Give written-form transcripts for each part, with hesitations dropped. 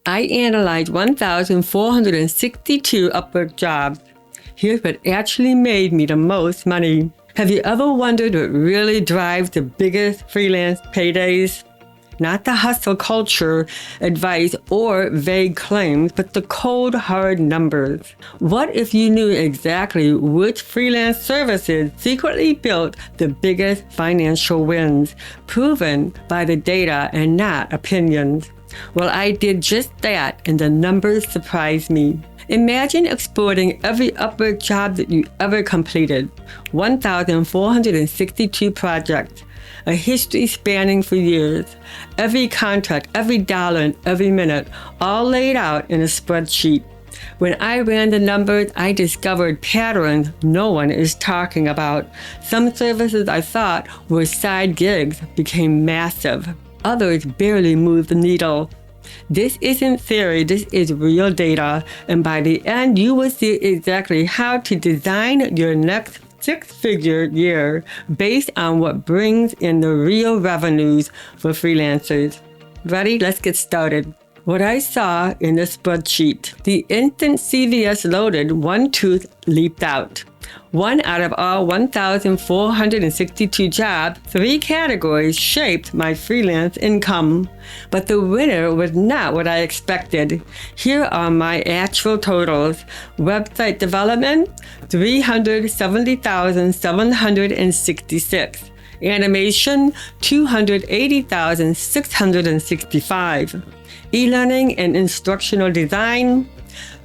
I analyzed 1,462 Upwork jobs. Here's what actually made me the most money. Have you ever wondered what really drives the biggest freelance paydays? Not the hustle culture, advice, or vague claims, but the cold, hard numbers. What if you knew exactly which freelance services secretly built the biggest financial wins, proven by the data and not opinions? Well, I did just that, and the numbers surprised me. Imagine exporting every Upwork job that you ever completed, 1,462 projects, a history spanning for years, every contract, every dollar, and every minute, all laid out in a spreadsheet. When I ran the numbers, I discovered patterns no one is talking about. Some services I thought were side gigs became massive. Others barely moved the needle. This isn't theory, this is real data, and by the end you will see exactly how to design your next six-figure year based on what brings in the real revenues for freelancers. Ready? Let's get started. What I saw in the spreadsheet, the instant CVS loaded, one tooth leaped out. One out of all 1,462 jobs, 3 categories shaped my freelance income. But the winner was not what I expected. Here are my actual totals. Website development, $370,766. Animation, $280,665. E-learning and instructional design,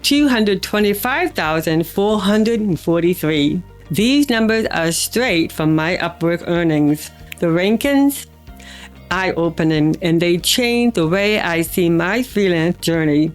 $225,443. These numbers are straight from my Upwork earnings. The rankings, eye-opening, and they change the way I see my freelance journey.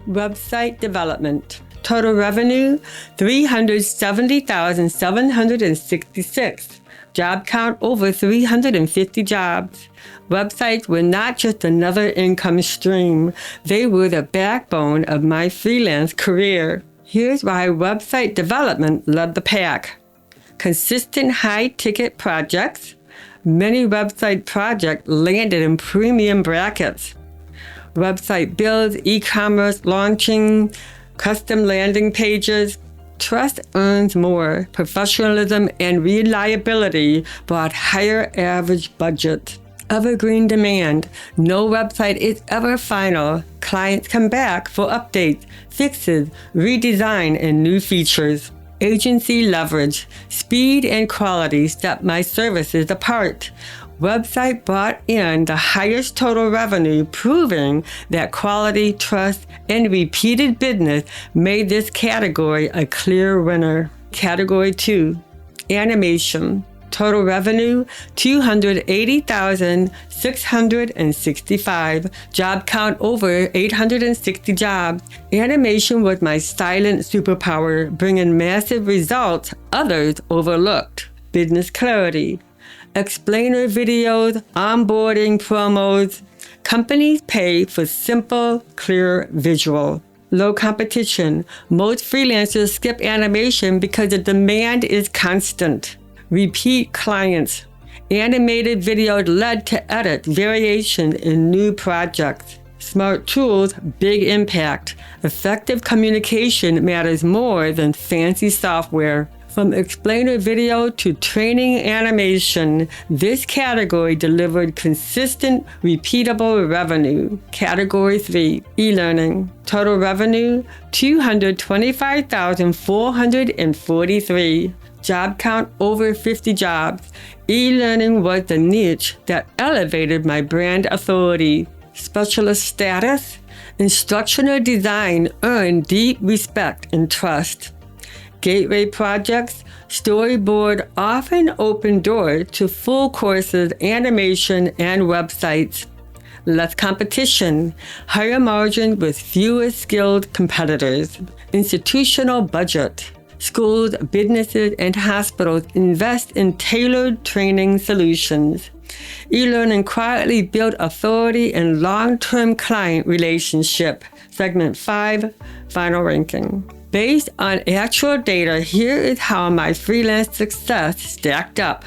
Website development. Total revenue, $370,766. Job count, over 350 jobs. Websites were not just another income stream. They were the backbone of my freelance career. Here's why website development led the pack. Consistent high-ticket projects. Many website projects landed in premium brackets. Website builds, e-commerce launching, custom landing pages. Trust earns more. Professionalism and reliability brought higher average budget. Evergreen demand. No website is ever final. Clients come back for updates, fixes, redesign, and new features. Agency leverage. Speed and quality set my services apart. Website brought in the highest total revenue, proving that quality, trust, and repeated business made this category a clear winner. Category 2, animation. Total revenue, $280,665. Job count, over 860 jobs. Animation was my silent superpower, bringing massive results others overlooked. Business clarity. Explainer videos, onboarding promos. Companies pay for simple, clear visual. Low competition. Most freelancers skip animation because the demand is constant. Repeat clients. Animated videos led to edit, variation in new projects. Smart tools, big impact. Effective communication matters more than fancy software. From explainer video to training animation, this category delivered consistent, repeatable revenue. Category 3, e-learning. Total revenue, $225,443. Job count, over 50 jobs. E-learning was the niche that elevated my brand authority. Specialist status, instructional design earned deep respect and trust. Gateway projects, storyboard often open doors to full courses, animation, and websites. Less competition, higher margin with fewer skilled competitors. Institutional budget. Schools, businesses, and hospitals invest in tailored training solutions. E-learning quietly built authority and long-term client relationship. Segment 5, final ranking. Based on actual data, here is how my freelance success stacked up.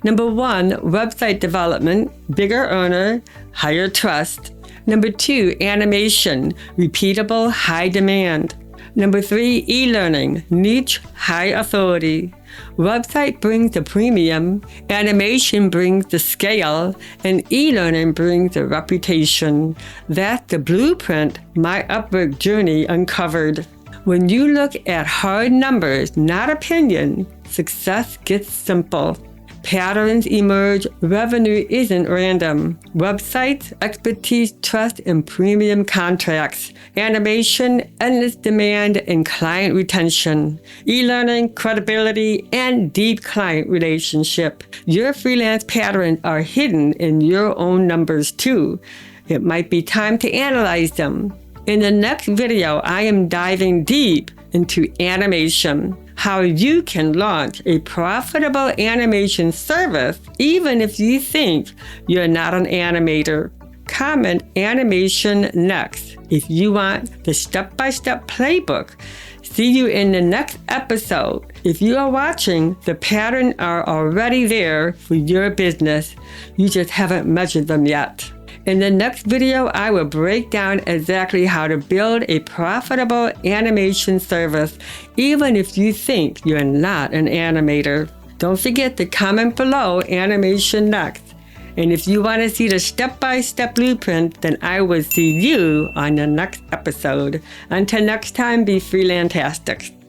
Number 1, website development, bigger earner, higher trust. Number 2, animation, repeatable, high demand. Number 3, e-learning, niche, high authority. Website brings the premium, animation brings the scale, and e-learning brings the reputation. That's the blueprint my Upwork journey uncovered. When you look at hard numbers, not opinion, success gets simple. Patterns emerge, revenue isn't random. Websites, expertise, trust, and premium contracts. Animation, endless demand, and client retention. E-learning, credibility, and deep client relationship. Your freelance patterns are hidden in your own numbers too. It might be time to analyze them. In the next video, I am diving deep into animation. How you can launch a profitable animation service even if you think you're not an animator. Comment animation next if you want the step-by-step playbook. See you in the next episode. If you are watching, the patterns are already there for your business. You just haven't measured them yet. In the next video, I will break down exactly how to build a profitable animation service, even if you think you're not an animator. Don't forget to comment below animation next. And if you want to see the step-by-step blueprint, then I will see you on the next episode. Until next time, be freelantastic.